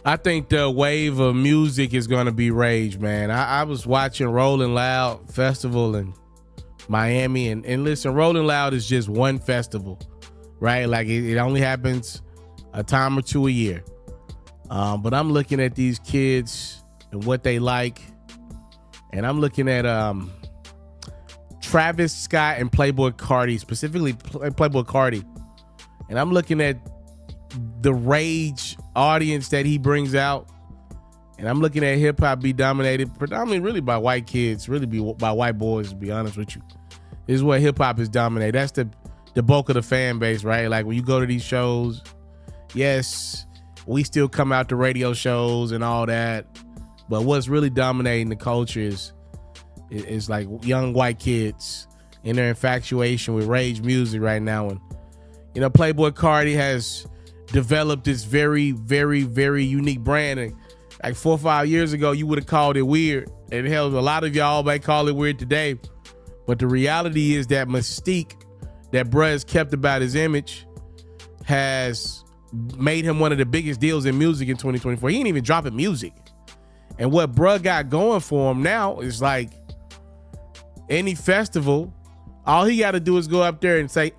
I think the wave of music is going to be rage, man. I was watching Rolling Loud Festival in Miami, and listen, Rolling Loud is just one festival, right? Like it only happens a time or two a year. But I'm looking at these kids and what they like, and I'm looking at Travis Scott and Playboi Carti, specifically Playboi Carti, and I'm looking at the rage audience that he brings out, and I'm looking at hip hop be dominated predominantly really by white kids, really be by white boys, to be honest with you. This is what hip hop is dominated. That's the bulk of the fan base, right? Like when you go to these shows, yes, we still come out to radio shows and all that, but what's really dominating the culture is like young white kids and their infatuation with rage music right now. And you know, Playboi Carti has developed this very, very, very unique brand. And like 4 or 5 years ago, you would have called it weird. And hell, a lot of y'all may call it weird today. But the reality is that mystique that bruh has kept about his image has made him one of the biggest deals in music in 2024. He ain't even dropping music. And what bruh got going for him now is like any festival, all he got to do is go up there and say,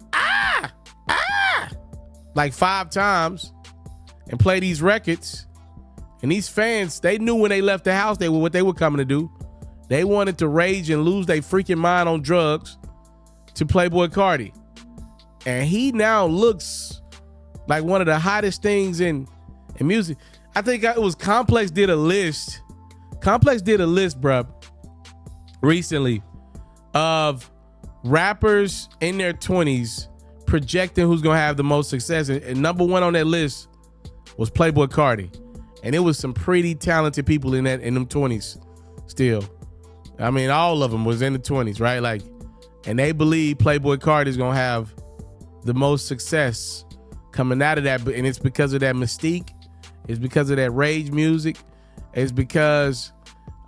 like 5 times and play these records. And these fans, they knew when they left the house what they were coming to do. They wanted to rage and lose their freaking mind on drugs to Playboi Carti. And he now looks like one of the hottest things in music. I think it was Complex did a list. Complex did a list, bruh, recently of rappers in their 20s projecting who's gonna have the most success, and number one on that list was Playboi Carti, and it was some pretty talented people in them 20s. Still, I mean, all of them was in the 20s, right? Like, and they believe Playboi Carti is gonna have the most success coming out of that, and it's because of that mystique, it's because of that rage music, it's because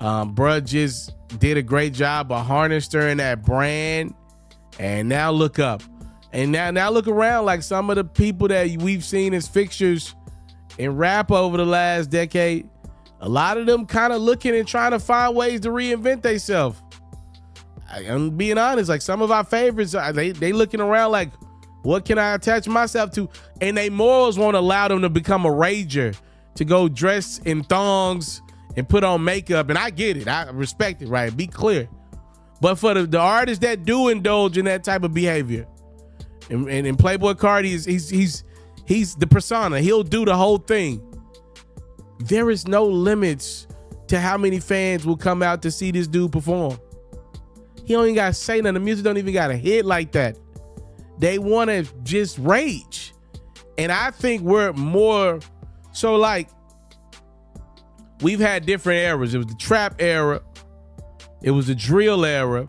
bruh just did a great job of harnessing that brand, and now look up. And now look around, like some of the people that we've seen as fixtures in rap over the last decade, a lot of them kind of looking and trying to find ways to reinvent themselves. I'm being honest, like some of our favorites, they looking around like, what can I attach myself to? And they morals won't allow them to become a rager, to go dress in thongs and put on makeup. And I get it, I respect it, right? Be clear. But for the artists that do indulge in that type of behavior, and Playboi Carti he's the persona. He'll do the whole thing. There is no limits to how many fans will come out to see this dude perform. He don't even gotta say nothing. The music don't even gotta hit like that. They want to just rage. And I think we're more so like, we've had different eras. It was the trap era, it was the drill era,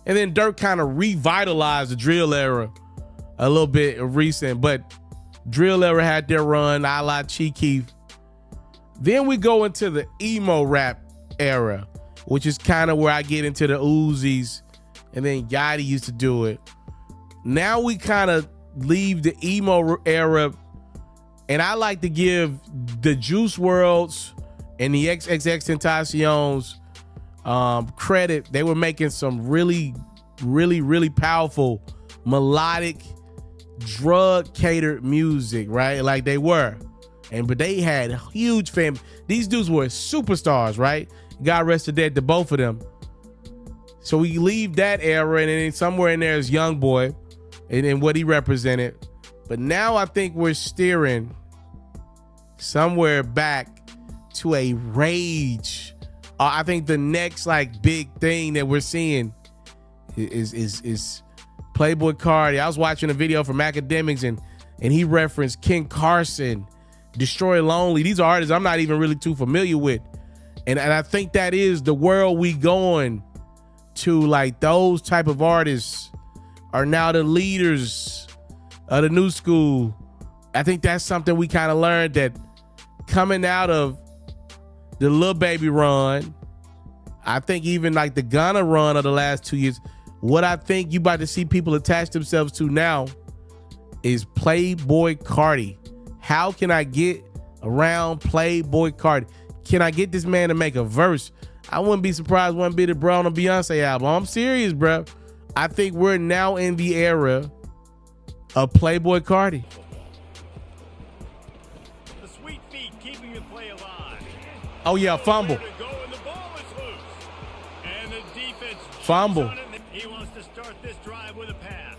and then Dirk kind of revitalized the drill era a little bit recent, but drill era had their run, a la Chief Keef. Then we go into the emo rap era, which is kind of where I get into the Uzis, and then Yachty used to do it. Now we kind of leave the emo era, and I like to give the Juice WRLDs and the XXXTentacion's credit. They were making some really, really, really powerful melodic drug catered music, right? Like they were, but they had huge fame. These dudes were superstars, right? God rest the dead to both of them. So we leave that era, and then somewhere in there is Young Boy and what he represented. But now I think we're steering somewhere back to a rage. I think the next like big thing that we're seeing is Playboi Carti. I was watching a video from Academics, and he referenced Ken Carson, Destroy Lonely. These are artists I'm not even really too familiar with. And I think that is the world we going to. Like those type of artists are now the leaders of the new school. I think that's something we kind of learned, that coming out of the Lil Baby run, I think even like the Ghana run of the last 2 years, what I think you about to see people attach themselves to now is Playboi Carti. How can I get around Playboi Carti. Can I get this man to make a verse? I wouldn't be surprised one bit if bro on a Beyonce album. I'm serious, bro. I think we're now in the era of Playboi Carti. The sweet feet keeping the play alive. Oh yeah, fumble. And the defense Fumble. He wants to start this drive with a pass.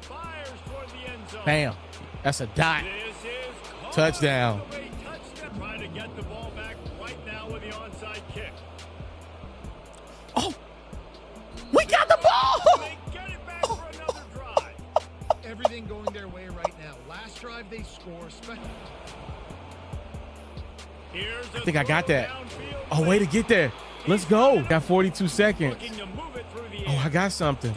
Fires toward the end zone. Bam. That's a dot. This is Touchdown. Trying to get the ball back right now with the onside kick. Oh, we got the ball. They get it back for another drive. Everything going their way right now. Last drive they score. I think I got that. Oh, way to get there. Let's go. Got 42 seconds. Oh, I got something.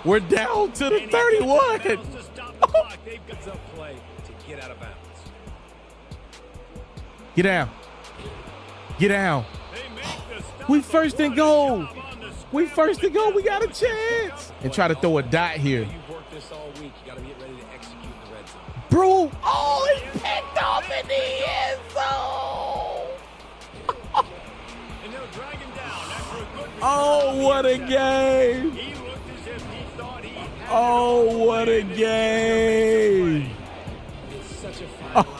We're down to the 31. Get down. Get down. We first and goal. We first and goal. We got a chance. And try to throw a dot here. Bro, oh, it's picked off in the end zone. Oh, what a game. Oh, what a game.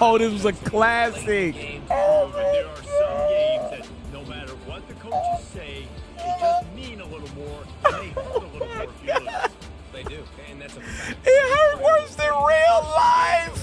Oh, this was a classic. Oh, there are some games that no matter what the coaches say, they just mean a little more and they hurt a little more feelings. They do, and that's a fact. It hurt worse than real life.